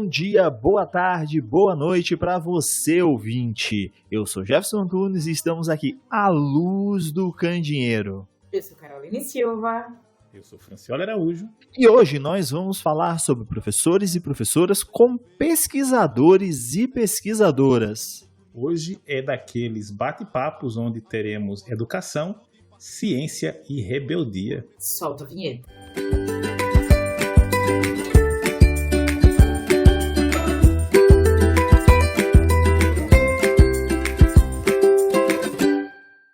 dia, boa tarde, boa noite para você, ouvinte. Eu sou Jefferson Antunes e estamos aqui à luz do Candinheiro. Eu sou Caroline Silva. Eu sou Franciola Araújo. E hoje nós vamos falar sobre professores e professoras como pesquisadores e pesquisadoras. Hoje é daqueles bate-papos onde teremos educação, ciência e rebeldia. Solta a vinheta.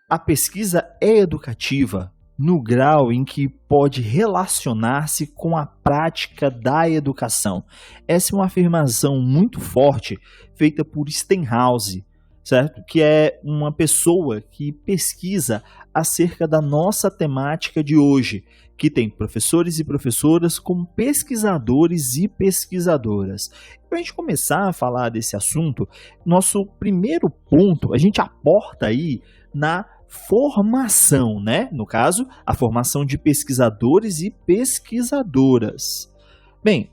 A pesquisa é educativa no grau em que pode relacionar-se com a prática da educação. Essa é uma afirmação muito forte feita por Stenhouse, certo? Que é uma pessoa que pesquisa acerca da nossa temática de hoje, que tem professores e professoras como pesquisadores e pesquisadoras. Para a gente começar a falar desse assunto, nosso primeiro ponto, a gente aporta aí na formação, né? No caso, a formação de pesquisadores e pesquisadoras. Bem,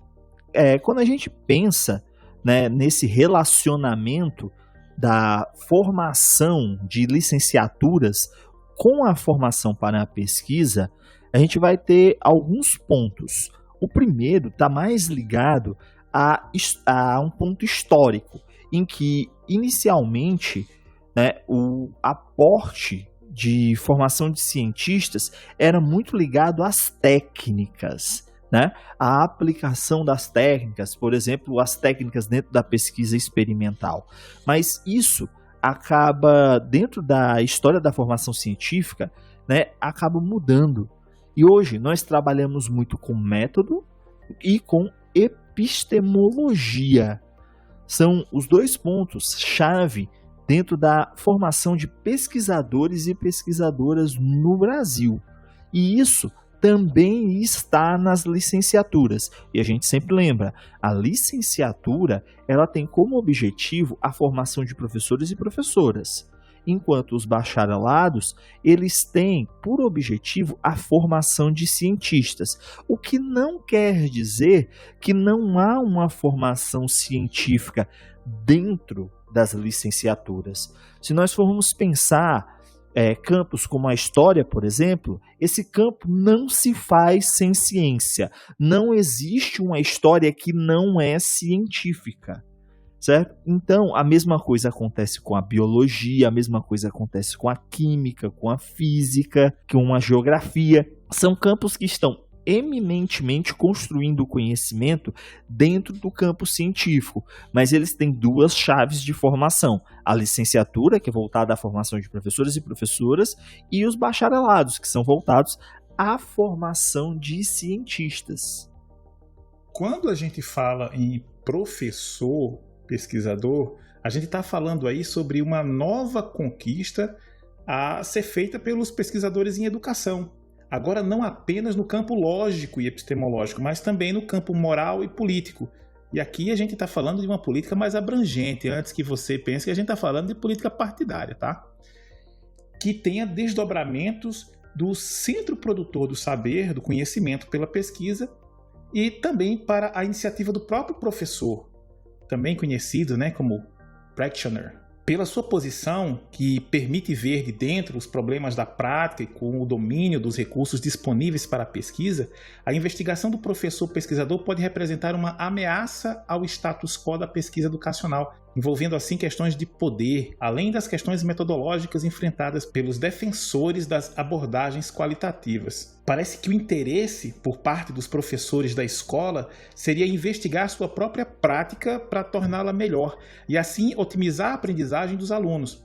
quando a gente pensa, né, nesse relacionamento da formação de licenciaturas com a formação para a pesquisa, a gente vai ter alguns pontos. O primeiro está mais ligado a um ponto histórico, em que, inicialmente, né, o aporte de formação de cientistas era muito ligado às técnicas, né? A aplicação das técnicas, por exemplo, as técnicas dentro da pesquisa experimental. Mas isso acaba, dentro da história da formação científica, né, acaba mudando. E hoje nós trabalhamos muito com método e com epistemologia. São os dois pontos-chave dentro da formação de pesquisadores e pesquisadoras no Brasil. E isso também está nas licenciaturas. E a gente sempre lembra, a licenciatura ela tem como objetivo a formação de professores e professoras, enquanto os bacharelados eles têm por objetivo a formação de cientistas, o que não quer dizer que não há uma formação científica dentro das licenciaturas. Se nós formos pensar campos como a história, por exemplo, esse campo não se faz sem ciência. Não existe uma história que não é científica, certo? Então, a mesma coisa acontece com a biologia, a mesma coisa acontece com a química, com a física, com a geografia. São campos que estão eminentemente construindo o conhecimento dentro do campo científico, mas eles têm duas chaves de formação: a licenciatura, que é voltada à formação de professores e professoras, e os bacharelados, que são voltados à formação de cientistas. Quando a gente fala em professor pesquisador, a gente está falando aí sobre uma nova conquista a ser feita pelos pesquisadores em educação. Agora, não apenas no campo lógico e epistemológico, mas também no campo moral e político. E aqui a gente está falando de uma política mais abrangente, antes que você pense que a gente está falando de política partidária, tá? Que tenha desdobramentos do centro produtor do saber, do conhecimento pela pesquisa, e também para a iniciativa do próprio professor, também conhecido, né, como practitioner. Pela sua posição, que permite ver de dentro os problemas da prática e com o domínio dos recursos disponíveis para a pesquisa, a investigação do professor pesquisador pode representar uma ameaça ao status quo da pesquisa educacional, envolvendo assim questões de poder, além das questões metodológicas enfrentadas pelos defensores das abordagens qualitativas. Parece que o interesse por parte dos professores da escola seria investigar sua própria prática para torná-la melhor e assim otimizar a aprendizagem dos alunos.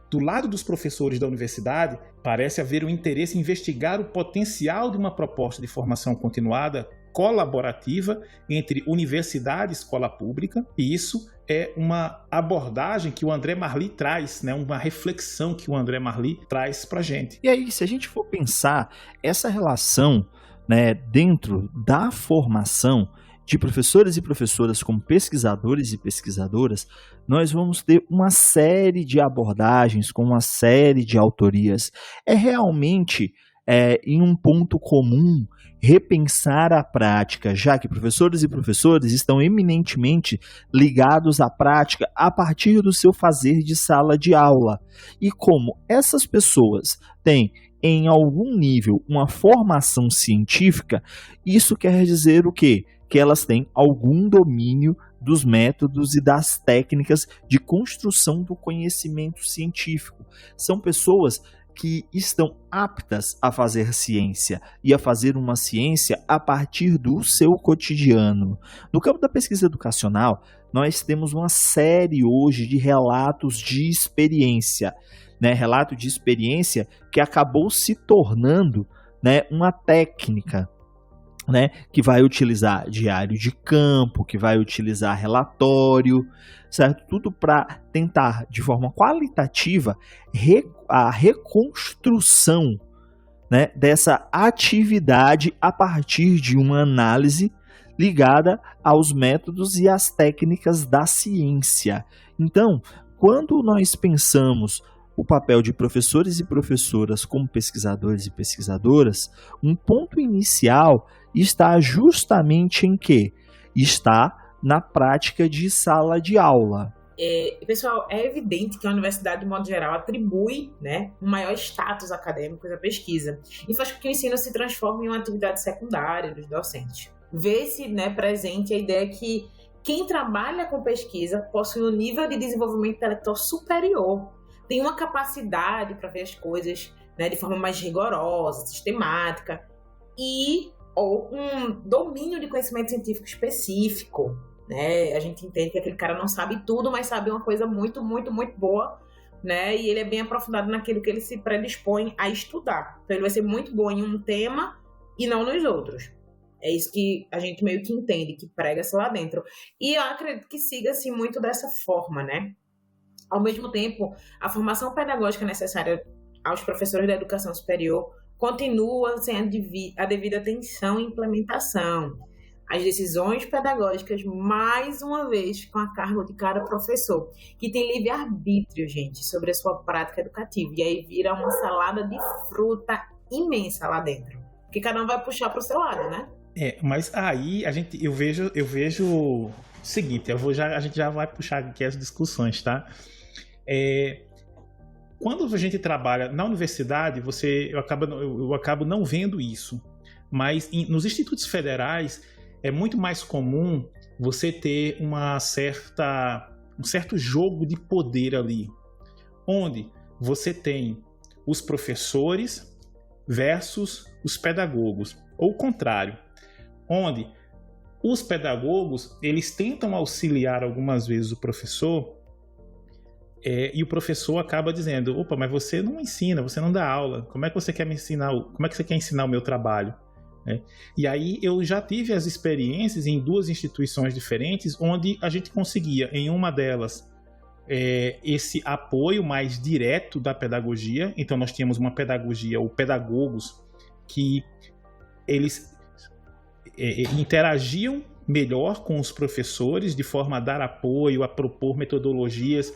Do lado dos professores da universidade, parece haver um interesse em investigar o potencial de uma proposta de formação continuada colaborativa entre universidade e escola pública, e isso é uma abordagem que o André Marly traz, né? Uma reflexão que o André Marly traz para a gente. E aí, se a gente for pensar essa relação, né, dentro da formação de professores e professoras como pesquisadores e pesquisadoras, nós vamos ter uma série de abordagens com uma série de autorias. É realmente em um ponto comum, repensar a prática, já que professores e professores estão eminentemente ligados à prática a partir do seu fazer de sala de aula. E como essas pessoas têm, em algum nível, uma formação científica, isso quer dizer o quê? Que elas têm algum domínio dos métodos e das técnicas de construção do conhecimento científico. São pessoas que estão aptas a fazer ciência e a fazer uma ciência a partir do seu cotidiano. No campo da pesquisa educacional, nós temos uma série hoje de relatos de experiência, relato de experiência que acabou se tornando, uma técnica, que vai utilizar diário de campo, que vai utilizar relatório, certo? Tudo para tentar, de forma qualitativa, a reconstrução, dessa atividade a partir de uma análise ligada aos métodos e às técnicas da ciência. Então, quando nós pensamos o papel de professores e professoras como pesquisadores e pesquisadoras, um ponto inicial está justamente em quê? Está na prática de sala de aula. Pessoal, é evidente que a universidade, de modo geral, atribui um maior status acadêmico à pesquisa e faz com que o ensino se transforme em uma atividade secundária dos docentes. Vê-se presente a ideia que quem trabalha com pesquisa possui um nível de desenvolvimento intelectual superior, tem uma capacidade para ver as coisas de forma mais rigorosa, sistemática ou um domínio de conhecimento científico específico. A gente entende que aquele cara não sabe tudo, mas sabe uma coisa muito, muito, muito boa, e ele é bem aprofundado naquilo que ele se predispõe a estudar. Então ele vai ser muito bom em um tema e não nos outros. É isso que a gente meio que entende, que prega-se lá dentro. E eu acredito que siga-se muito dessa forma, Ao mesmo tempo, a formação pedagógica necessária aos professores da educação superior continua sem a devida atenção e implementação. As decisões pedagógicas, mais uma vez, ficam a cargo de cada professor, que tem livre-arbítrio, gente, sobre a sua prática educativa. E aí vira uma salada de fruta imensa lá dentro. Porque cada um vai puxar para o seu lado, Mas aí eu vejo o seguinte, a gente já vai puxar aqui as discussões, tá? Quando a gente trabalha na universidade, eu acabo não vendo isso, mas nos institutos federais é muito mais comum você ter um certo jogo de poder ali, onde você tem os professores versus os pedagogos, ou o contrário, onde os pedagogos eles tentam auxiliar algumas vezes o professor. E o professor acaba dizendo, opa, mas você não ensina, você não dá aula, como é que você quer me ensinar, como é que você quer ensinar o meu trabalho? E aí eu já tive as experiências em duas instituições diferentes, onde a gente conseguia, em uma delas, esse apoio mais direto da pedagogia. Então nós tínhamos uma pedagogia, ou pedagogos, que eles interagiam melhor com os professores, de forma a dar apoio, a propor metodologias,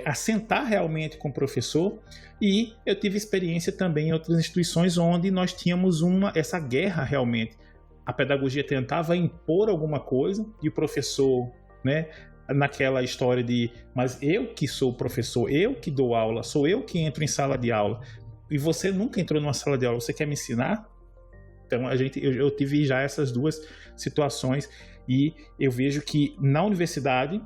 a sentar realmente com o professor. E eu tive experiência também em outras instituições onde nós tínhamos essa guerra realmente. A pedagogia tentava impor alguma coisa e o professor, naquela história de, mas eu que sou professor, eu que dou aula, sou eu que entro em sala de aula. E você nunca entrou numa sala de aula, você quer me ensinar? Então eu tive já essas duas situações e eu vejo que na universidade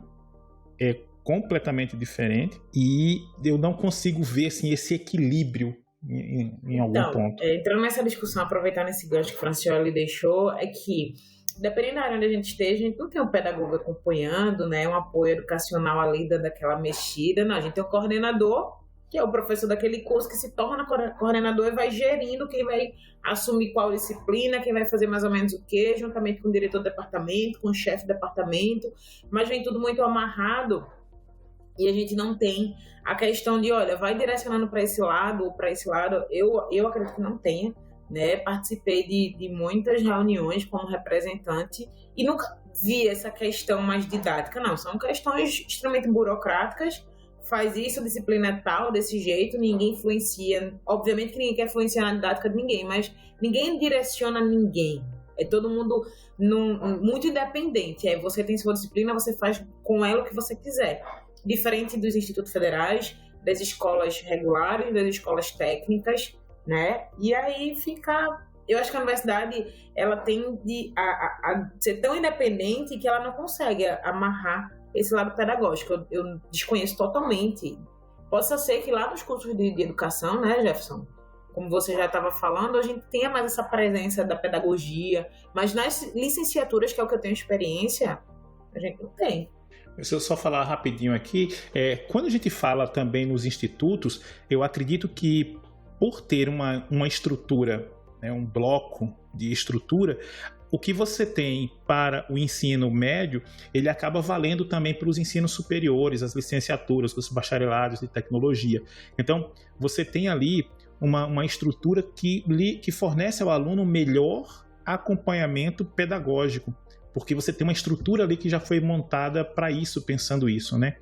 é completamente diferente e eu não consigo ver assim, esse equilíbrio em algum ponto. Entrando nessa discussão, aproveitando esse gancho que o Francioli deixou, é que dependendo da área onde a gente esteja, a gente não tem um pedagogo acompanhando, um apoio educacional ali daquela mexida, não, a gente tem um coordenador, que é o professor daquele curso, que se torna coordenador e vai gerindo quem vai assumir qual disciplina, quem vai fazer mais ou menos o quê, juntamente com o diretor do departamento, com o chefe do departamento, mas vem tudo muito amarrado e a gente não tem a questão de, olha, vai direcionando para esse lado ou para esse lado. Eu acredito que não tenha, participei de muitas reuniões como representante e nunca vi essa questão mais didática, não, são questões extremamente burocráticas, faz isso, a disciplina é tal, desse jeito, ninguém influencia. Obviamente que ninguém quer influenciar na didática de ninguém, mas ninguém direciona ninguém. É todo mundo muito independente. Você tem sua disciplina, você faz com ela o que você quiser. Diferente dos institutos federais, das escolas regulares, das escolas técnicas, né? E aí fica... Eu acho que a universidade, ela tende a ser tão independente que ela não consegue amarrar esse lado pedagógico. Eu desconheço totalmente. Possa ser que lá nos cursos de educação, né, Jefferson? Como você já estava falando, a gente tenha mais essa presença da pedagogia, mas nas licenciaturas, que é o que eu tenho experiência, a gente não tem. Se eu só falar rapidinho aqui, quando a gente fala também nos institutos, eu acredito que por ter uma estrutura, né, um bloco de estrutura, o que você tem para o ensino médio, ele acaba valendo também para os ensinos superiores, as licenciaturas, os bacharelados de tecnologia. Então, você tem ali uma estrutura que fornece ao aluno melhor acompanhamento pedagógico, porque você tem uma estrutura ali que já foi montada para isso, pensando isso, né?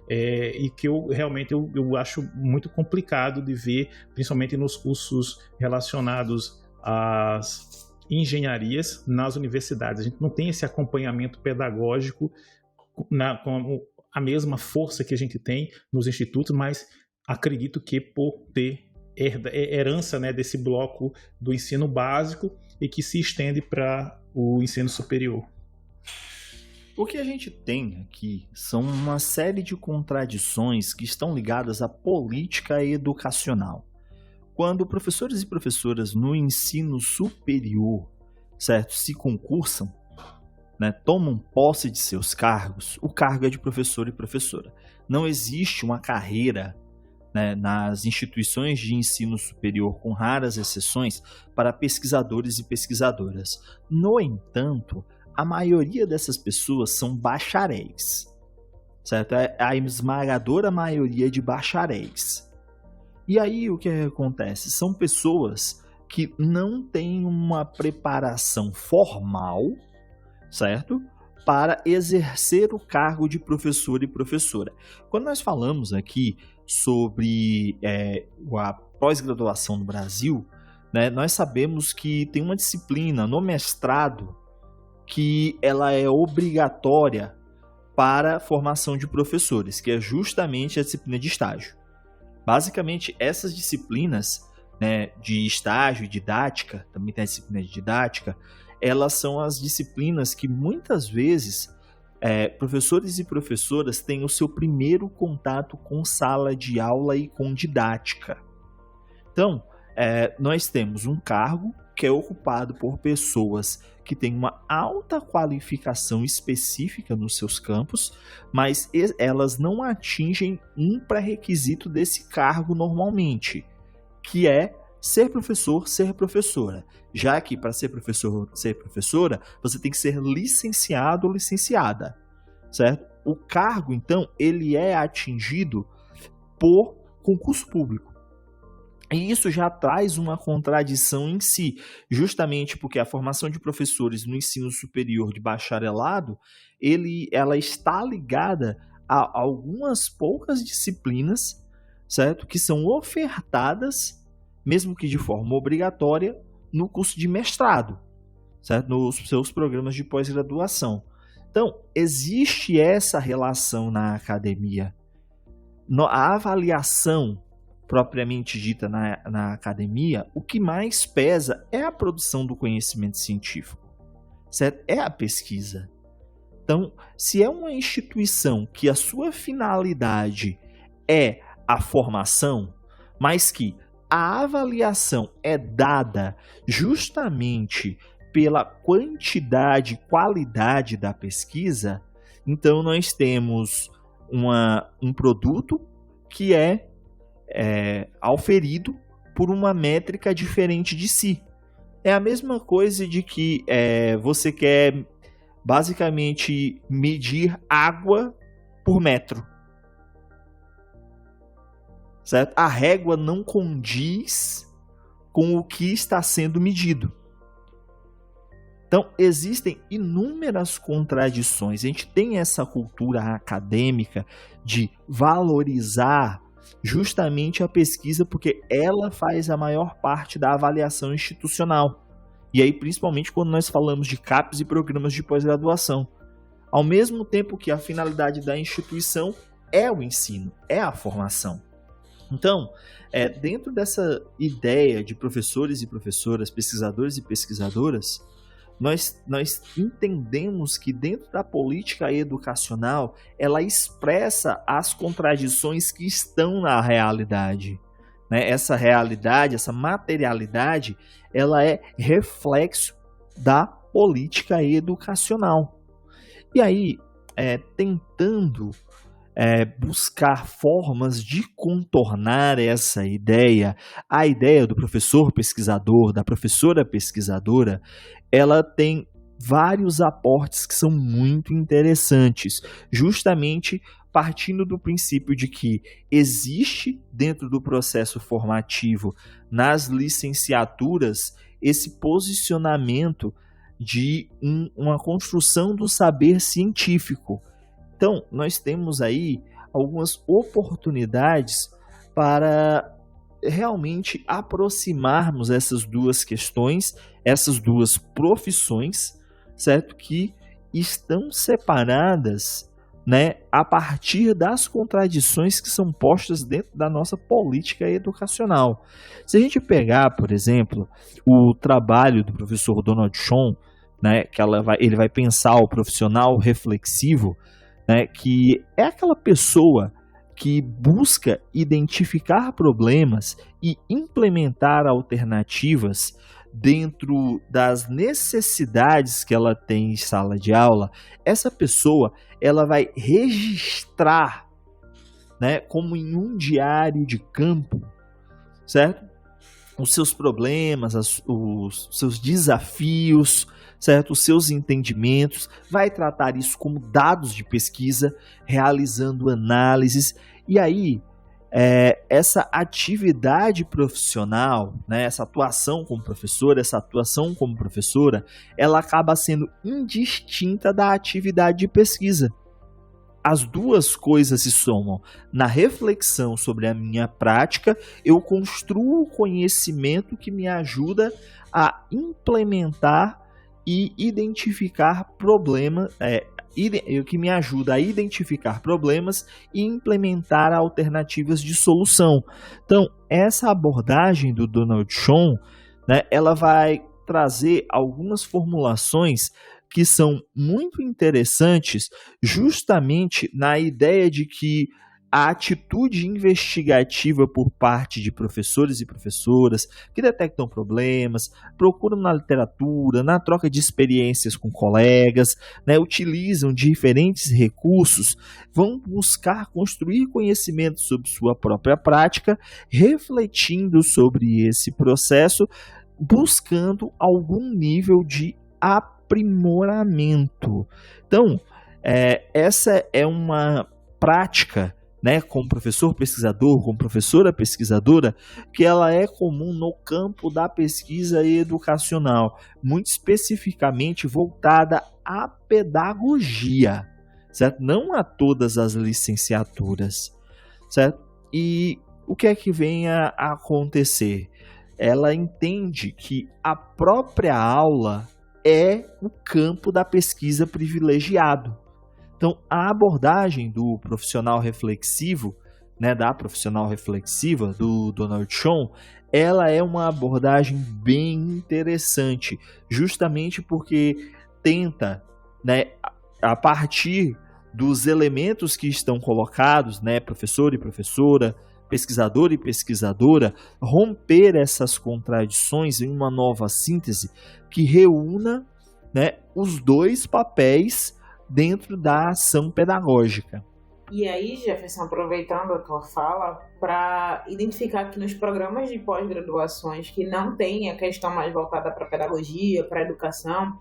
E que realmente eu acho muito complicado de ver, principalmente nos cursos relacionados às engenharias nas universidades. A gente não tem esse acompanhamento pedagógico com a mesma força que a gente tem nos institutos, mas acredito que por ter herança, né, desse bloco do ensino básico e que se estende para o ensino superior. O que a gente tem aqui são uma série de contradições que estão ligadas à política educacional. Quando professores e professoras no ensino superior, certo, se concursam, né, tomam posse de seus cargos, o cargo é de professor e professora. Não existe uma carreira, né, nas instituições de ensino superior, com raras exceções, para pesquisadores e pesquisadoras. No entanto, a maioria dessas pessoas são bacharéis, certo? A esmagadora maioria de bacharéis. E aí o que acontece? São pessoas que não têm uma preparação formal, certo? Para exercer o cargo de professor e professora. Quando nós falamos aqui sobre a pós-graduação no Brasil, né, nós sabemos que tem uma disciplina no mestrado que ela é obrigatória para a formação de professores, que é justamente a disciplina de estágio. Basicamente, essas disciplinas, né, de estágio e didática, também tem a disciplina de didática, elas são as disciplinas que muitas vezes professores e professoras têm o seu primeiro contato com sala de aula e com didática. Então, nós temos um cargo que é ocupado por pessoas que têm uma alta qualificação específica nos seus campos, mas elas não atingem um pré-requisito desse cargo normalmente, que é ser professor, ser professora. Já que para ser professor, ser professora, você tem que ser licenciado ou licenciada, certo? O cargo, então, ele é atingido por concurso público. E isso já traz uma contradição em si, justamente porque a formação de professores no ensino superior de bacharelado, ela está ligada a algumas poucas disciplinas, certo? Que são ofertadas, mesmo que de forma obrigatória, no curso de mestrado, certo? Nos seus programas de pós-graduação. Então, existe essa relação na academia. A avaliação propriamente dita na academia, o que mais pesa é a produção do conhecimento científico, certo? É a pesquisa. Então, se é uma instituição que a sua finalidade é a formação, mas que a avaliação é dada justamente pela quantidade e qualidade da pesquisa, então nós temos um produto que é auferido por uma métrica diferente de si. É a mesma coisa de que você quer basicamente medir água por metro, certo? A régua não condiz com o que está sendo medido. Então, existem inúmeras contradições. A gente tem essa cultura acadêmica de valorizar justamente a pesquisa porque ela faz a maior parte da avaliação institucional. E aí, principalmente quando nós falamos de CAPES e programas de pós-graduação. Ao mesmo tempo que a finalidade da instituição é o ensino, é a formação. Então, dentro dessa ideia de professores e professoras, pesquisadores e pesquisadoras, nós entendemos que dentro da política educacional, ela expressa as contradições que estão na realidade. Né? Essa realidade, essa materialidade, ela é reflexo da política educacional. E aí, tentando buscar formas de contornar essa ideia, a ideia do professor pesquisador, da professora pesquisadora, ela tem vários aportes que são muito interessantes, justamente partindo do princípio de que existe dentro do processo formativo, nas licenciaturas, esse posicionamento de uma construção do saber científico. Então, nós temos aí algumas oportunidades para realmente aproximarmos essas duas questões, essas duas profissões, certo? Que estão separadas, né, a partir das contradições que são postas dentro da nossa política educacional. Se a gente pegar, por exemplo, o trabalho do professor Donald Schoen, né, que ele vai pensar o profissional reflexivo, né, que é aquela pessoa que busca identificar problemas e implementar alternativas dentro das necessidades que ela tem em sala de aula. Essa pessoa, ela vai registrar, né, como em um diário de campo, certo? Os seus problemas, os seus desafios, certo? Os seus entendimentos, vai tratar isso como dados de pesquisa, realizando análises, e aí essa atividade profissional, né, essa atuação como professor, essa atuação como professora, ela acaba sendo indistinta da atividade de pesquisa. As duas coisas se somam. Na reflexão sobre a minha prática, eu construo o conhecimento que me ajuda a implementar e identificar problemas, que me ajuda a identificar problemas e implementar alternativas de solução. Então, essa abordagem do Donald Schoen, né, ela vai trazer algumas formulações que são muito interessantes, justamente na ideia de que a atitude investigativa por parte de professores e professoras que detectam problemas, procuram na literatura, na troca de experiências com colegas, né, utilizam diferentes recursos, vão buscar construir conhecimento sobre sua própria prática, refletindo sobre esse processo, buscando algum nível de aprimoramento. Então, essa é uma prática, né, como professor pesquisador, como professora pesquisadora, que ela é comum no campo da pesquisa educacional, muito especificamente voltada à pedagogia, certo? Não a todas as licenciaturas, certo? E o que é que vem a acontecer? Ela entende que a própria aula é o campo da pesquisa privilegiado. Então, a abordagem do profissional reflexivo, né, da profissional reflexiva, do Donald Schoen, ela é uma abordagem bem interessante, justamente porque tenta, né, a partir dos elementos que estão colocados, né, professor e professora, pesquisador e pesquisadora, romper essas contradições em uma nova síntese que reúna, né, os dois papéis dentro da ação pedagógica. E aí, Jefferson, aproveitando a tua fala, para identificar que nos programas de pós-graduações que não tem a questão mais voltada para a pedagogia, para a educação,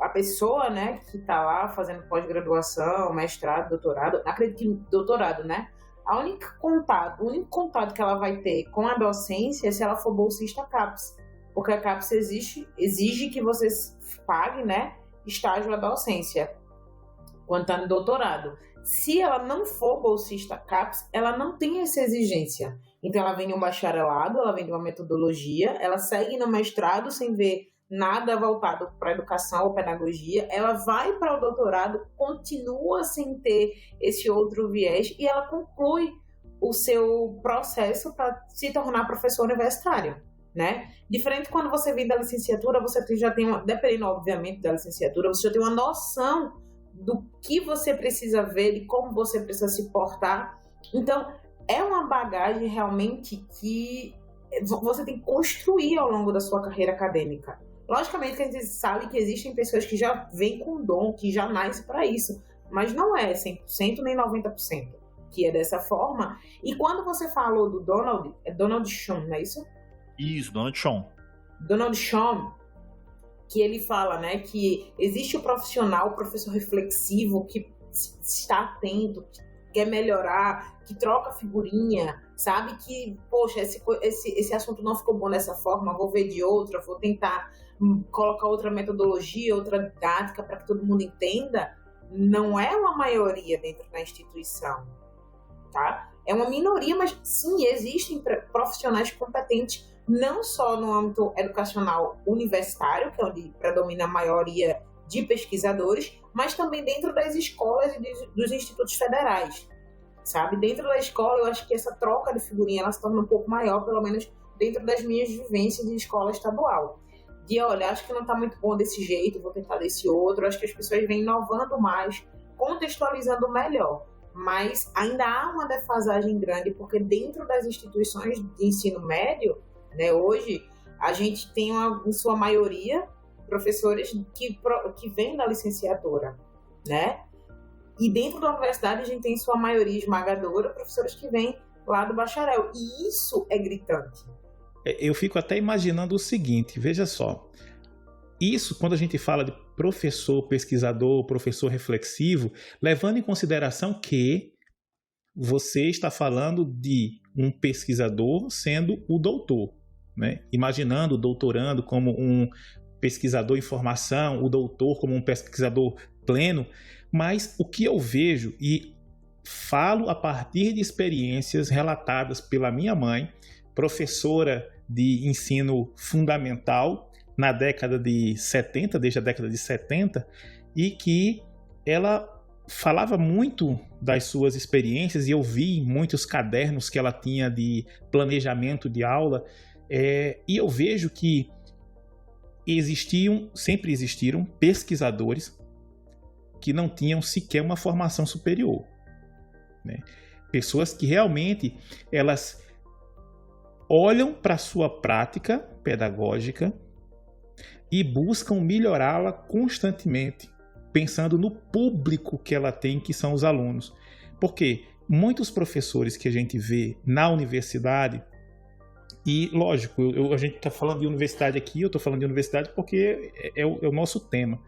a pessoa, né, que está lá fazendo pós-graduação, mestrado, doutorado, acredito que doutorado, né? O único contato que ela vai ter com a docência é se ela for bolsista CAPES. porque a CAPES exige que você pague, né, estágio à docência quando está no doutorado. Se ela não for bolsista CAPES, ela não tem essa exigência. Então, ela vem de um bacharelado, ela vem de uma metodologia, ela segue no mestrado sem ver nada voltado para educação ou pedagogia, ela vai para o doutorado, continua sem ter esse outro viés e ela conclui o seu processo para se tornar professor universitário, né? Diferente quando você vem da licenciatura, você já tem dependendo obviamente da licenciatura, você já tem uma noção do que você precisa ver, de como você precisa se portar. Então, é uma bagagem realmente que você tem que construir ao longo da sua carreira acadêmica. Logicamente que a gente sabe que existem pessoas que já vêm com dom, que já nascem para isso, mas não é 100% nem 90% que é dessa forma. E quando você falou do Donald, é Donald Shum, não é isso? Isso, Donald Shum. Donald Shum, que ele fala, né, que existe o profissional, o professor reflexivo, que está atento, que quer melhorar, que troca figurinha, sabe que, poxa, esse assunto não ficou bom dessa forma, vou ver de outra, vou tentar colocar outra metodologia, outra didática para que todo mundo entenda. Não é uma maioria dentro da instituição, tá? É uma minoria, mas sim, existem profissionais competentes, não só no âmbito educacional universitário, que é onde predomina a maioria de pesquisadores, mas também dentro das escolas e dos institutos federais, sabe? Dentro da escola, eu acho que essa troca de figurinha ela se torna um pouco maior, pelo menos dentro das minhas vivências de escola estadual. De, olha, acho que não está muito bom desse jeito, vou tentar desse outro. Acho que as pessoas vêm inovando mais, contextualizando melhor. Mas ainda há uma defasagem grande, porque dentro das instituições de ensino médio, né, hoje, a gente tem, em sua maioria, professores que vêm da licenciatura, né? E dentro da universidade, a gente tem, em sua maioria esmagadora, professores que vêm lá do bacharel. E isso é gritante. Eu fico até imaginando o seguinte, veja só. Isso, quando a gente fala de professor pesquisador, professor reflexivo, levando em consideração que você está falando de um pesquisador sendo o doutor, né? Imaginando o doutorando como um pesquisador em formação, o doutor como um pesquisador pleno, mas o que eu vejo e falo a partir de experiências relatadas pela minha mãe, professora de ensino fundamental na década de 70, desde a década de 70, e que ela falava muito das suas experiências, e eu vi muitos cadernos que ela tinha de planejamento de aula, e eu vejo que sempre existiram pesquisadores que não tinham sequer uma formação superior, né? Pessoas que realmente elas olham para a sua prática pedagógica e buscam melhorá-la constantemente, pensando no público que ela tem, que são os alunos. Porque muitos professores que a gente vê na universidade, e lógico, a gente está falando de universidade aqui, eu estou falando de universidade porque é o nosso tema,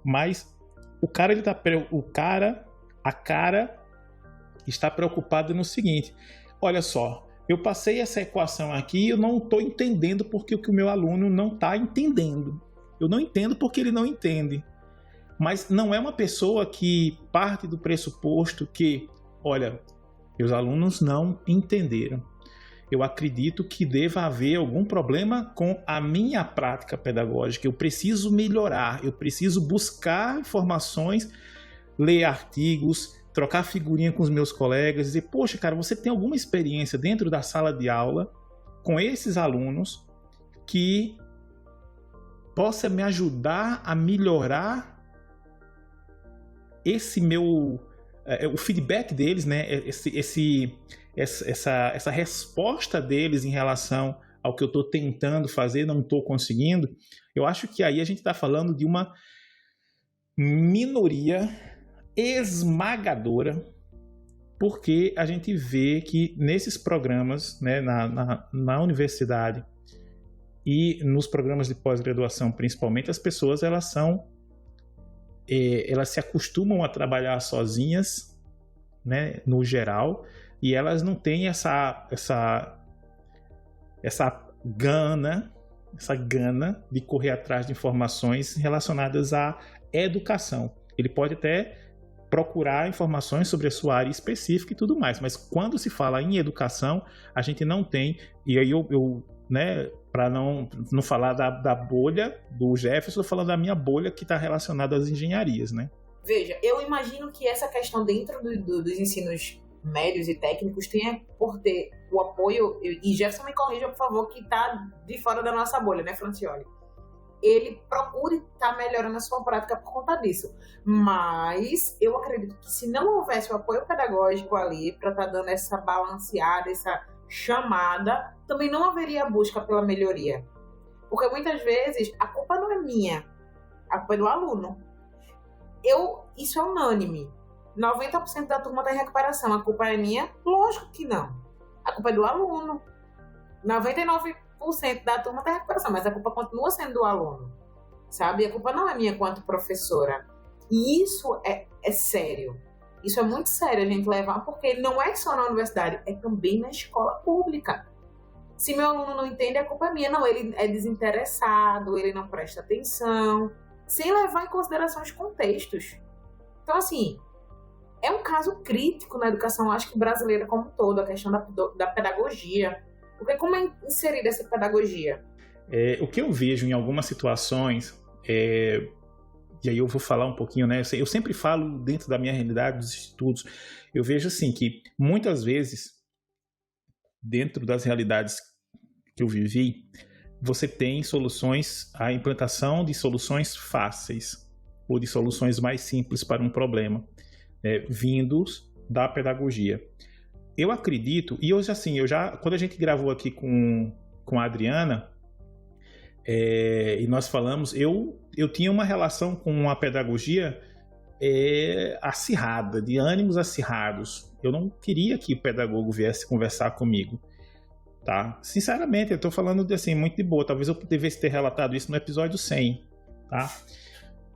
mas a cara está preocupada no seguinte: olha só, eu passei essa equação aqui e eu não estou entendendo porque o meu aluno não está entendendo. Eu não entendo porque ele não entende. Mas não é uma pessoa que parte do pressuposto que, olha, meus alunos não entenderam. Eu acredito que deva haver algum problema com a minha prática pedagógica. Eu preciso melhorar, eu preciso buscar informações, ler artigos, trocar figurinha com os meus colegas, dizer, poxa, cara, você tem alguma experiência dentro da sala de aula com esses alunos que possa me ajudar a melhorar o feedback deles, né? Essa resposta deles em relação ao que eu estou tentando fazer, não estou conseguindo. Eu acho que aí a gente está falando de uma minoria esmagadora, porque a gente vê que nesses programas, né, na universidade e nos programas de pós-graduação principalmente, as pessoas elas se acostumam a trabalhar sozinhas, né, no geral, e elas não têm essa gana essa gana de correr atrás de informações relacionadas à educação. Ele pode até procurar informações sobre a sua área específica e tudo mais, mas quando se fala em educação, a gente não tem, e aí eu né, para não falar da bolha do Jefferson, eu tô falando da minha bolha que está relacionada às engenharias, né? Veja, eu imagino que essa questão dentro dos ensinos médios e técnicos tenha por ter o apoio, e Jefferson me corrija, por favor, que está de fora da nossa bolha, né, Francioli? Ele procure estar melhorando a sua prática por conta disso. Mas eu acredito que se não houvesse o apoio pedagógico ali para estar dando essa balanceada, essa chamada, também não haveria busca pela melhoria. Porque muitas vezes a culpa não é minha, a culpa é do aluno. Isso é unânime. 90% da turma está em recuperação. A culpa é minha? Lógico que não. A culpa é do aluno. 99% da turma está em recuperação, mas a culpa continua sendo do aluno. Sabe? A culpa não é minha quanto professora. E isso é sério. Isso é muito sério a gente levar, porque não é só na universidade, é também na escola pública. Se meu aluno não entende, a culpa é minha. Não, ele é desinteressado, ele não presta atenção, sem levar em consideração os contextos. Então, assim, é um caso crítico na educação, acho que brasileira como um todo, a questão da pedagogia. Porque como é inserida essa pedagogia? O que eu vejo em algumas situações, e aí eu vou falar um pouquinho, né? Eu sempre falo dentro da minha realidade, dos estudos, eu vejo assim que muitas vezes, dentro das realidades que eu vivi, você tem soluções, a implantação de soluções fáceis ou de soluções mais simples para um problema, vindos da pedagogia. Eu acredito, e hoje assim, quando a gente gravou aqui com a Adriana, e nós falamos, eu tinha uma relação com a pedagogia acirrada, de ânimos acirrados. Eu não queria que o pedagogo viesse conversar comigo, tá? Sinceramente, eu estou falando assim, muito de boa. Talvez eu devesse ter relatado isso no episódio 100, tá?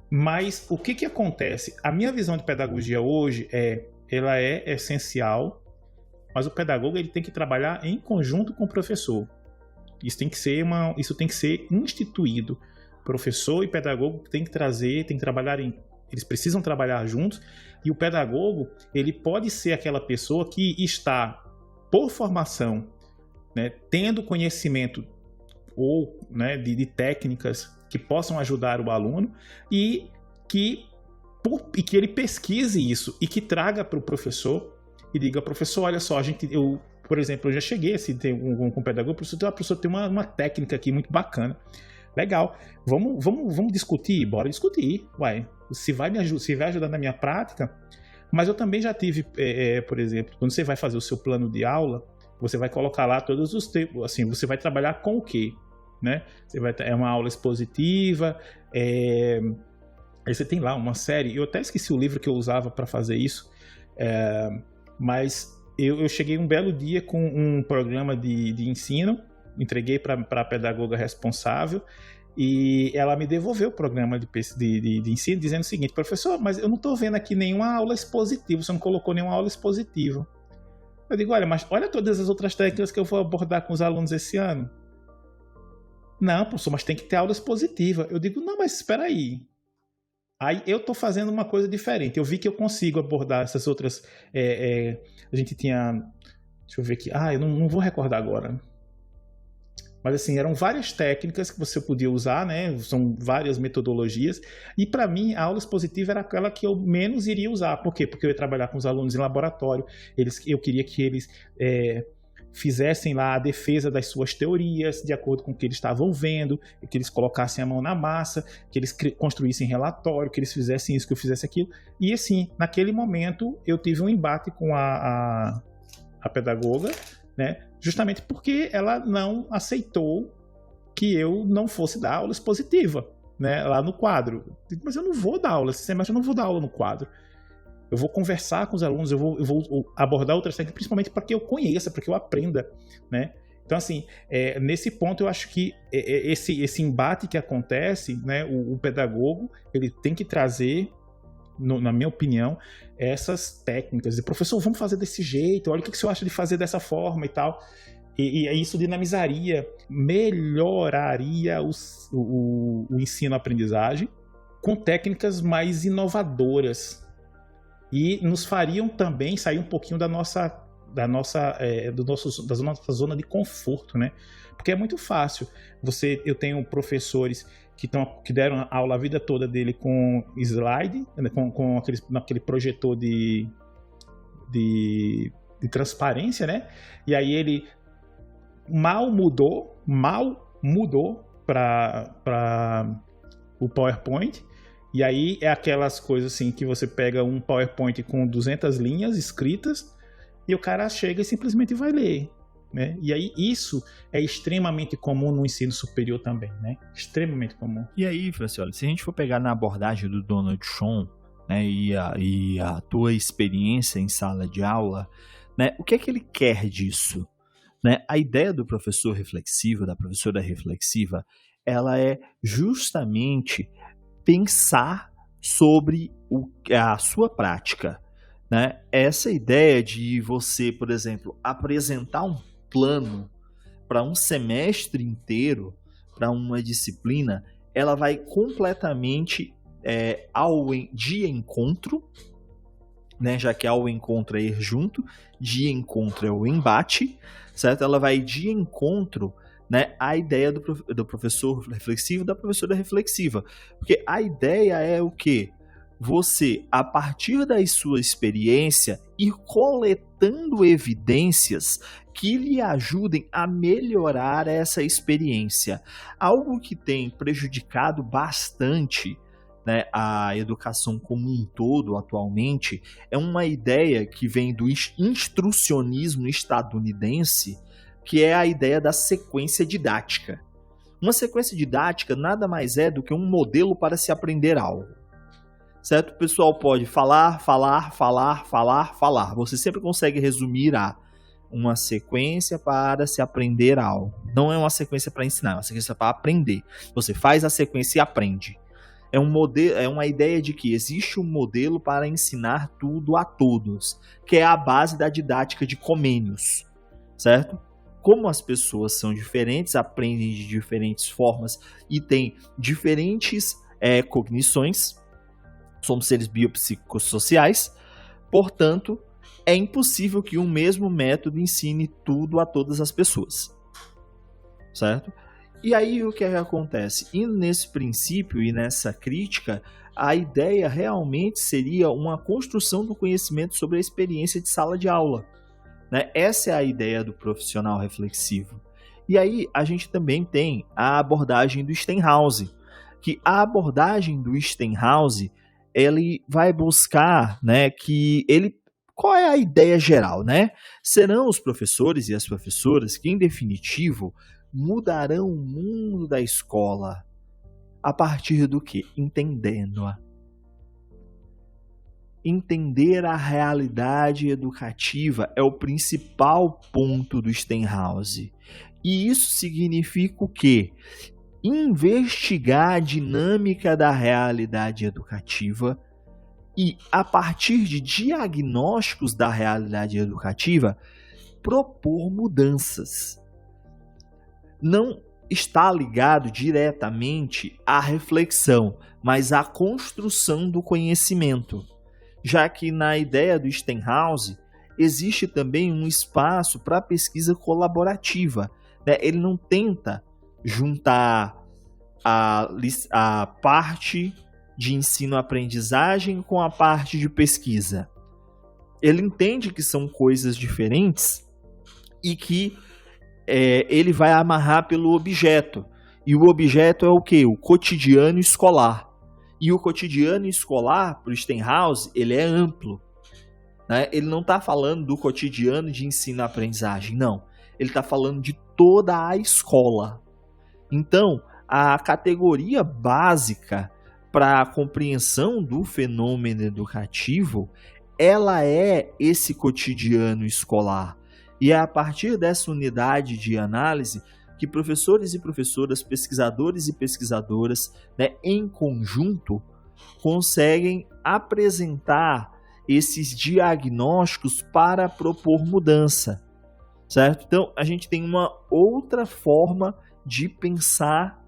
Mas o que acontece? A minha visão de pedagogia hoje ela é essencial, mas o pedagogo ele tem que trabalhar em conjunto com o professor. Isso tem que ser instituído. Professor e pedagogo tem que trabalhar eles precisam trabalhar juntos, e o pedagogo ele pode ser aquela pessoa que está por formação, né, tendo conhecimento ou, né, de técnicas que possam ajudar o aluno e que ele pesquise isso e que traga para o professor e diga: professor, olha só, por exemplo, eu já cheguei assim, com um pedagogo, professor tem uma técnica aqui muito bacana, legal, vamos discutir, bora discutir, se vai ajudar na minha prática. Mas eu também já tive, por exemplo, quando você vai fazer o seu plano de aula, você vai colocar lá todos os tempos, assim, você vai trabalhar com o quê? Né? É uma aula expositiva, aí você tem lá uma série, eu até esqueci o livro que eu usava para fazer isso, mas eu cheguei um belo dia com um programa de ensino, entreguei para a pedagoga responsável e ela me devolveu o programa de ensino dizendo o seguinte: professor, mas eu não estou vendo aqui nenhuma aula expositiva, você não colocou nenhuma aula expositiva. Eu digo: mas olha todas as outras técnicas que eu vou abordar com os alunos esse ano. Não, professor, mas tem que ter aula expositiva. Eu digo: não, mas espera aí. Aí eu estou fazendo uma coisa diferente. Eu vi que eu consigo abordar essas outras... a gente tinha... Deixa eu ver aqui. Eu não vou recordar agora. Mas assim, eram várias técnicas que você podia usar, né? São várias metodologias. E para mim, a aula expositiva era aquela que eu menos iria usar. Por quê? Porque eu ia trabalhar com os alunos em laboratório. Eu queria que eles... fizessem lá a defesa das suas teorias de acordo com o que eles estavam vendo, que eles colocassem a mão na massa, que eles construíssem relatório, que eles fizessem isso, que eu fizesse aquilo. E assim, naquele momento eu tive um embate com a pedagoga, né? Justamente porque ela não aceitou que eu não fosse dar aula expositiva, né? Lá no quadro. Mas eu não vou dar aula, eu não vou dar aula no quadro. Eu vou conversar com os alunos, eu vou abordar outras técnicas, principalmente para que eu conheça, para que eu aprenda, né? Então, assim, nesse ponto eu acho que esse embate que acontece, né, o pedagogo ele tem que trazer, na minha opinião, essas técnicas. De, professor, vamos fazer desse jeito, olha o que você acha de fazer dessa forma e tal. E isso dinamizaria, melhoraria o ensino-aprendizagem com técnicas mais inovadoras e nos fariam também sair um pouquinho da nossa zona de conforto, né? Porque é muito fácil. Eu tenho professores que deram aula a vida toda dele com slide, né? com aquele projetor de transparência, né? E aí ele mal mudou para o PowerPoint. E aí é aquelas coisas assim que você pega um PowerPoint com 200 linhas escritas e o cara chega e simplesmente vai ler, né? E aí isso é extremamente comum no ensino superior também, né? Extremamente comum. E aí, Francioli, se a gente for pegar na abordagem do Donald Schoen, né, e a tua experiência em sala de aula, né, o que é que ele quer disso? Né? A ideia do professor reflexivo, da professora reflexiva, ela é justamente pensar sobre a sua prática. Né? Essa ideia de você, por exemplo, apresentar um plano para um semestre inteiro, para uma disciplina, ela vai completamente de encontro, né? Já que ao encontro é ir junto, de encontro é o embate, certo? Ela vai de encontro, né, à ideia do professor reflexivo, da professora reflexiva. Porque a ideia é o quê? Você, a partir da sua experiência, ir coletando evidências que lhe ajudem a melhorar essa experiência. Algo que tem prejudicado bastante, né, a educação como um todo atualmente é uma ideia que vem do instrucionismo estadunidense, que é a ideia da sequência didática. Uma sequência didática nada mais é do que um modelo para se aprender algo. Certo? O pessoal pode falar. Você sempre consegue resumir a uma sequência para se aprender algo. Não é uma sequência para ensinar, é uma sequência para aprender. Você faz a sequência e aprende. É uma ideia de que existe um modelo para ensinar tudo a todos, que é a base da didática de Comênios, certo? Como as pessoas são diferentes, aprendem de diferentes formas e têm diferentes cognições, somos seres biopsicossociais, portanto, é impossível que um mesmo método ensine tudo a todas as pessoas, certo? E aí o que é que acontece? Indo nesse princípio e nessa crítica, a ideia realmente seria uma construção do conhecimento sobre a experiência de sala de aula. Né? Essa é a ideia do profissional reflexivo. E aí a gente também tem a abordagem do Stenhouse, que a abordagem do Stenhouse, ele vai buscar, né, qual é a ideia geral, né? Serão os professores e as professoras que, em definitivo, mudarão o mundo da escola a partir do que? Entendendo-a. Entender a realidade educativa é o principal ponto do Stenhouse. E isso significa o quê? Investigar a dinâmica da realidade educativa e, a partir de diagnósticos da realidade educativa, propor mudanças. Não está ligado diretamente à reflexão, mas à construção do conhecimento, já que na ideia do Stenhouse existe também um espaço para pesquisa colaborativa. Né? Ele não tenta juntar a parte de ensino-aprendizagem com a parte de pesquisa. Ele entende que são coisas diferentes e que ele vai amarrar pelo objeto. E o objeto é o quê? O cotidiano escolar. E o cotidiano escolar, para o Stenhouse, ele é amplo. Né? Ele não está falando do cotidiano de ensino-aprendizagem, não. Ele está falando de toda a escola. Então, a categoria básica para a compreensão do fenômeno educativo, ela é esse cotidiano escolar. E é a partir dessa unidade de análise que professores e professoras, pesquisadores e pesquisadoras, né, em conjunto, conseguem apresentar esses diagnósticos para propor mudança. certo? Então, a gente tem uma outra forma de pensar,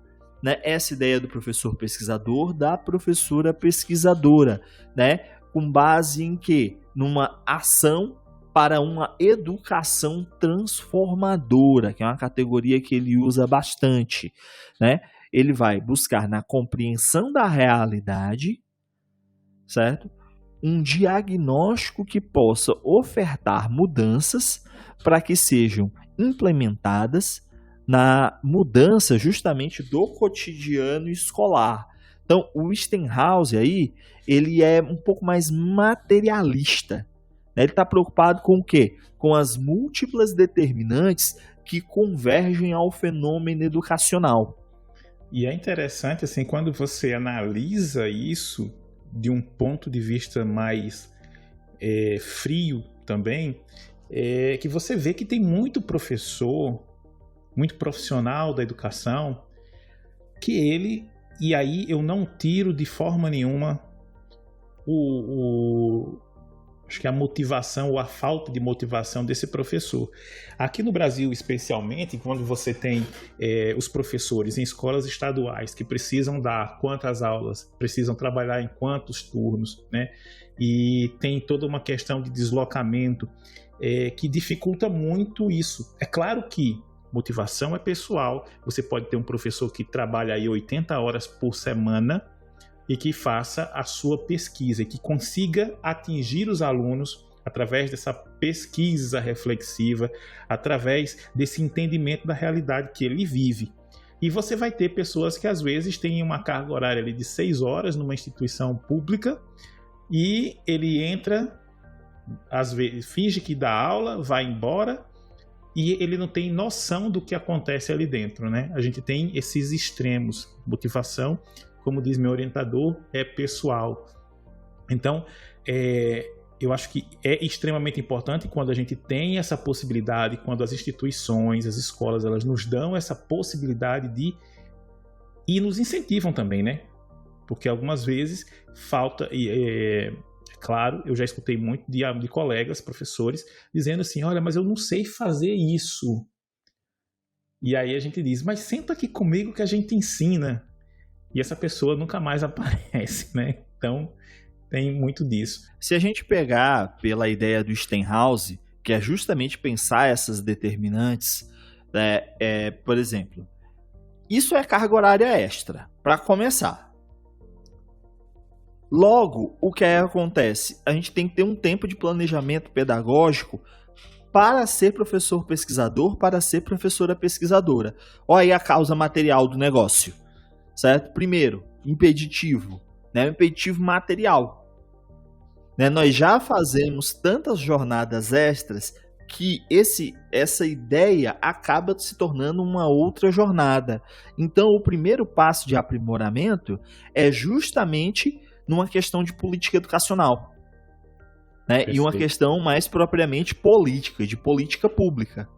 né, essa ideia do professor pesquisador, da professora pesquisadora, né? Com base em quê? Numa ação para uma educação transformadora, que é uma categoria que ele usa bastante, né? Ele vai buscar na compreensão da realidade, certo? Um diagnóstico que possa ofertar mudanças para que sejam implementadas na mudança justamente do cotidiano escolar. Então, o Stenhouse aí, ele é um pouco mais materialista. Né? Ele está preocupado com o quê? Com as múltiplas determinantes que convergem ao fenômeno educacional. E é interessante, assim, quando você analisa isso de um ponto de vista mais frio também, que você vê que tem muito professor, muito profissional da educação, que ele, e aí eu não tiro de forma nenhuma acho que a motivação ou a falta de motivação desse professor. Aqui no Brasil, especialmente, quando você tem os professores em escolas estaduais que precisam dar quantas aulas, precisam trabalhar em quantos turnos, né? E tem toda uma questão de deslocamento que dificulta muito isso. É claro que motivação é pessoal, você pode ter um professor que trabalha aí 80 horas por semana e que faça a sua pesquisa, e que consiga atingir os alunos através dessa pesquisa reflexiva, através desse entendimento da realidade que ele vive. E você vai ter pessoas que às vezes têm uma carga horária ali de 6 horas numa instituição pública e ele entra, às vezes finge que dá aula, vai embora e ele não tem noção do que acontece ali dentro, né? A gente tem esses extremos, motivação, como diz meu orientador, é pessoal. Então, eu acho que é extremamente importante quando a gente tem essa possibilidade, quando as instituições, as escolas, elas nos dão essa possibilidade e nos incentivam também, né? Porque algumas vezes falta, claro, eu já escutei muito de colegas, professores, dizendo assim, olha, mas eu não sei fazer isso. E aí a gente diz, mas senta aqui comigo que a gente ensina. E essa pessoa nunca mais aparece, né? Então, tem muito disso. Se a gente pegar pela ideia do Stenhouse, que é justamente pensar essas determinantes, por exemplo, isso é carga horária extra, para começar. Logo, o que acontece? A gente tem que ter um tempo de planejamento pedagógico para ser professor pesquisador, para ser professora pesquisadora. Olha aí a causa material do negócio. Certo? Primeiro, impeditivo, né? Impeditivo material. Né? Nós já fazemos tantas jornadas extras que essa ideia acaba se tornando uma outra jornada. Então, o primeiro passo de aprimoramento é justamente numa questão de política educacional. Né? E uma questão mais propriamente política, de política pública.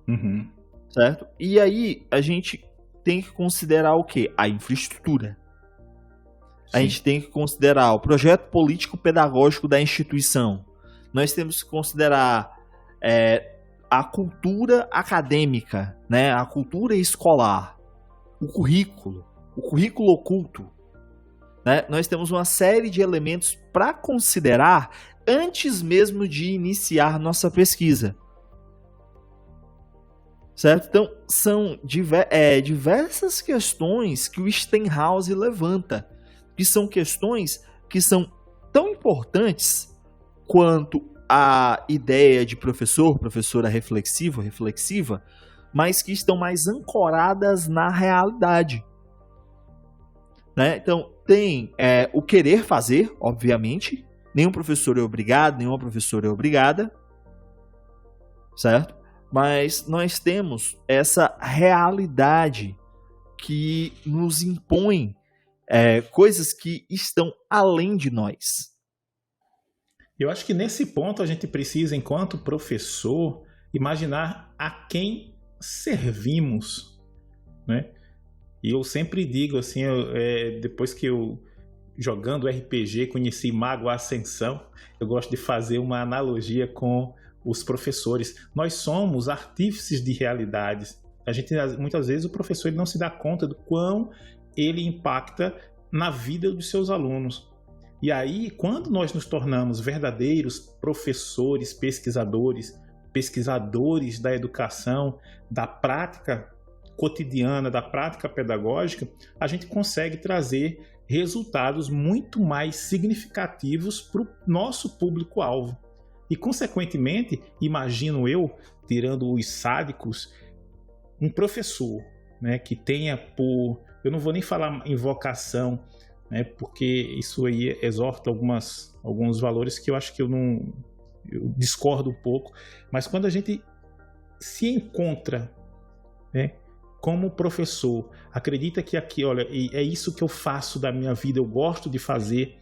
Uhum. Certo? E aí, a gente tem que considerar o quê? A infraestrutura. A gente tem que considerar o projeto político-pedagógico da instituição. Nós temos que considerar a cultura acadêmica, né? A cultura escolar, o currículo oculto. Né? Nós temos uma série de elementos para considerar antes mesmo de iniciar nossa pesquisa. Certo? Então, são diversas questões que o Stenhouse levanta, que são questões que são tão importantes quanto a ideia de professora reflexiva, mas que estão mais ancoradas na realidade. Né? Então, tem o querer fazer, obviamente. Nenhum professor é obrigado, nenhuma professora é obrigada. Certo? Mas nós temos essa realidade que nos impõe coisas que estão além de nós. Eu acho que nesse ponto a gente precisa, enquanto professor, imaginar a quem servimos, né? E eu sempre digo assim, depois que eu, jogando RPG, conheci Mago Ascensão, eu gosto de fazer uma analogia com os professores. Nós somos artífices de realidades. Muitas vezes o professor ele não se dá conta do quão ele impacta na vida dos seus alunos. E aí, quando nós nos tornamos verdadeiros professores, pesquisadores da educação, da prática cotidiana, da prática pedagógica, a gente consegue trazer resultados muito mais significativos para o nosso público-alvo. E, consequentemente, imagino eu, tirando os sádicos, um professor, né, que tenha por... Eu não vou nem falar em vocação, né, porque isso aí exorta alguns valores que eu acho que eu discordo um pouco. Mas quando a gente se encontra, né, como professor, acredita que aqui, olha, é isso que eu faço da minha vida, eu gosto de fazer,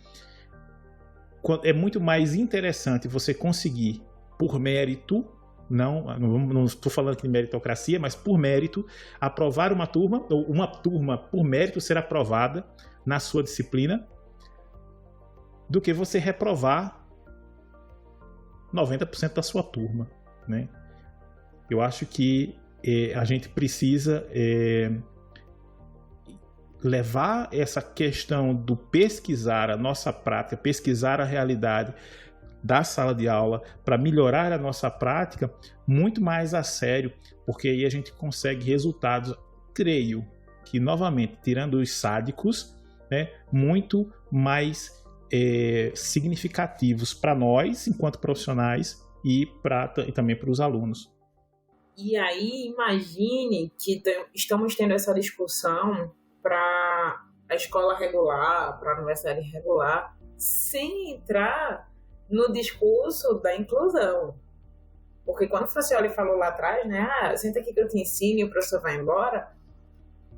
é muito mais interessante você conseguir, por mérito, não estou falando aqui de meritocracia, mas por mérito, aprovar uma turma, ou uma turma por mérito ser aprovada na sua disciplina, do que você reprovar 90% da sua turma, né? Eu acho que a gente precisa levar essa questão do pesquisar a nossa prática, pesquisar a realidade da sala de aula para melhorar a nossa prática muito mais a sério, porque aí a gente consegue resultados, creio que, novamente, tirando os sádicos, né, muito mais significativos para nós, enquanto profissionais, e também para os alunos. E aí, imagine que estamos tendo essa discussão para a escola regular, para a universidade regular, sem entrar no discurso da inclusão. Porque quando o Francioli falou lá atrás, né, senta aqui que eu te ensino e o professor vai embora,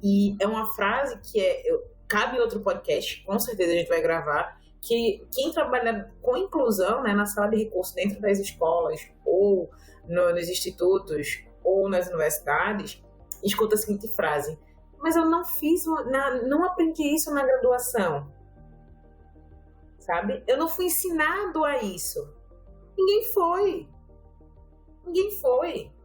e é uma frase que cabe em outro podcast, com certeza a gente vai gravar, que quem trabalha com inclusão, né, na sala de recurso dentro das escolas, ou nos institutos, ou nas universidades, escuta a seguinte frase: mas eu não aprendi isso na graduação. Sabe? Eu não fui ensinado a isso. Ninguém foi.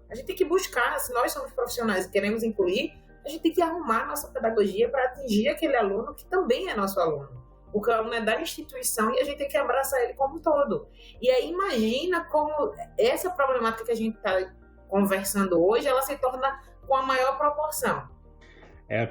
A gente tem que buscar, se nós somos profissionais e queremos incluir, a gente tem que arrumar a nossa pedagogia para atingir aquele aluno que também é nosso aluno. Porque o aluno é da instituição e a gente tem que abraçar ele como um todo. E aí imagina como essa problemática que a gente está conversando hoje, ela se torna com a maior proporção.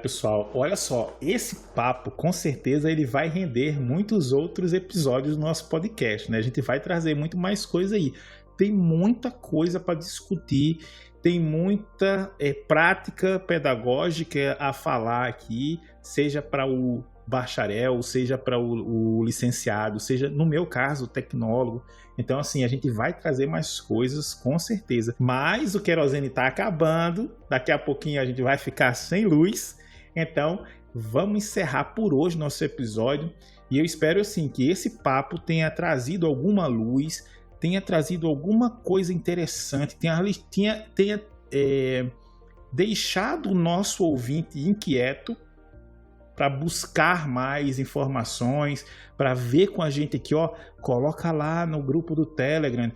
Pessoal, olha só, esse papo com certeza ele vai render muitos outros episódios do nosso podcast, né? A gente vai trazer muito mais coisa aí. Tem muita coisa para discutir, tem muita prática pedagógica a falar aqui, seja para o bacharel, seja para o licenciado, seja, no meu caso, o tecnólogo. Então, assim, a gente vai trazer mais coisas, com certeza. Mas o querosene está acabando, daqui a pouquinho a gente vai ficar sem luz. Então, vamos encerrar por hoje nosso episódio. E eu espero, assim, que esse papo tenha trazido alguma luz, tenha trazido alguma coisa interessante, tenha deixado o nosso ouvinte inquieto para buscar mais informações, para ver com a gente aqui, ó, coloca lá no grupo do Telegram,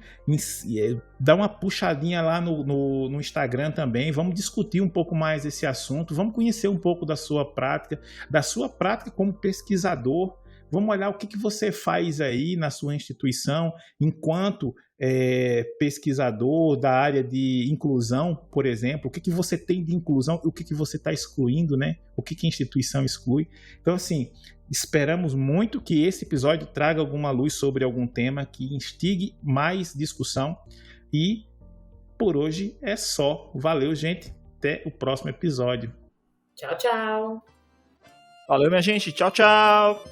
dá uma puxadinha lá no Instagram também, vamos discutir um pouco mais esse assunto, vamos conhecer um pouco da sua prática como pesquisador, vamos olhar o que você faz aí na sua instituição, enquanto pesquisador da área de inclusão, por exemplo, o que você tem de inclusão, o que você está excluindo, né? O que a instituição exclui. Então, assim, esperamos muito que esse episódio traga alguma luz sobre algum tema, que instigue mais discussão. E por hoje é só. Valeu, gente. Até o próximo episódio. Tchau, tchau. Valeu, minha gente. Tchau, tchau.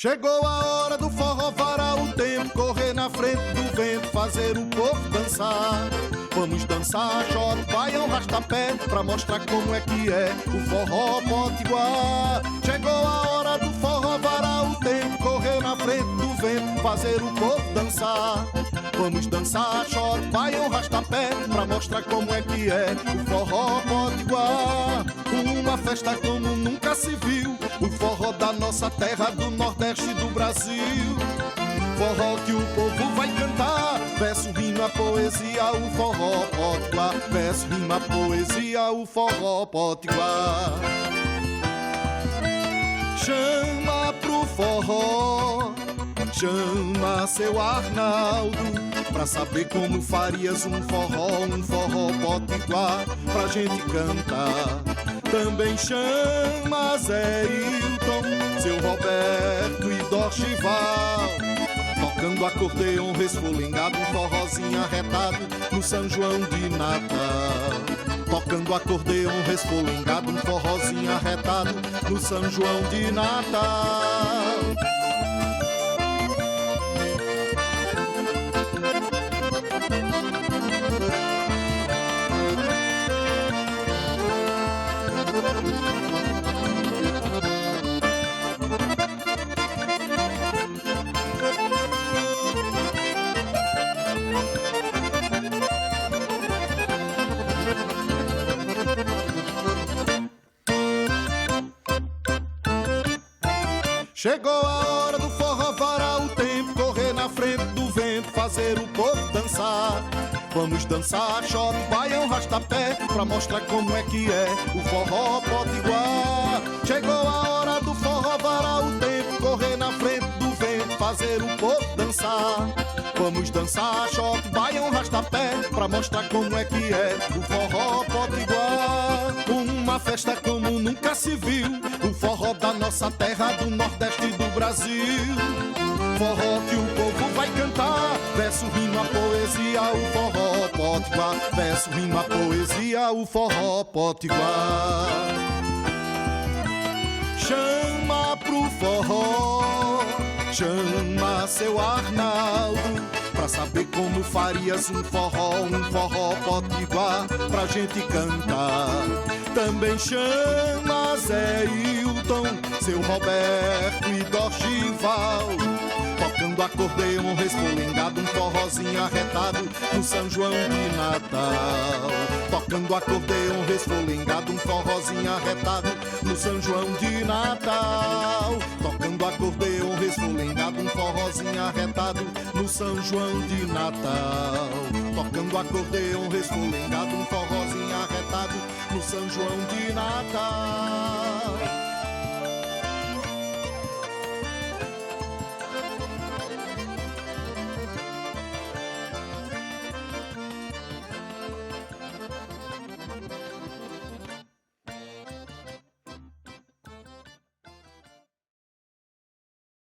Chegou a hora do forró, varar o tempo, correr na frente do vento, fazer o povo dançar. Vamos dançar, chora o baião, rasta-pé, pra mostrar como é que é o forró potiguar. Chegou a hora do forró, varar o tempo, correr na frente do vento, fazer o povo dançar. Vamos dançar, shot, baião, rastapé, pra mostrar como é que é o forró potiguar. Uma festa como nunca se viu, o forró da nossa terra, do Nordeste do Brasil. Forró que o povo vai cantar, verso, rima, poesia, o forró potiguar. Verso, rima, poesia, o forró potiguar. Chama pro forró, chama seu Arnaldo, pra saber como farias um forró potiguar, pra gente cantar. Também chama Zé Hilton, seu Roberto e Dorchival, tocando acordeon resfolengado, um forrozinho arretado no São João de Natal. Tocando acordeon resfolengado, um forrozinho arretado no São João de Natal. Chegou a hora do forró varar o tempo, correr na frente do vento, fazer o povo dançar. Vamos dançar, shot, baião, rastapé, pra mostrar como é que é o forró potiguar. Chegou a hora do forró varar o tempo, correr na frente do vento, fazer o povo dançar. Vamos dançar, shot, baião, rastapé, pra mostrar como é que é o forró potiguar. Uma festa como nunca se viu, o forró da nossa terra, do Nordeste do Brasil. Forró que o povo vai cantar, verso, rima, poesia, o forró potiguar. Verso, rima, poesia, o forró potiguar. Chama pro forró, chama seu Arnaldo, pra saber como farias um forró potiguar, pra gente cantar. Também chama Zé Hilton, seu Roberto e Dorchival, tocando acordeon resfolengado, um forrozinho arretado no São João de Natal. Tocando acordeon resfolengado, um forrozinho arretado no São João de Natal. Tocando acordeon resfolengado, um forrozinho arretado no São João de Natal. Tocando acordeon resfolengado, um forrozinho arretado no São João de Natal.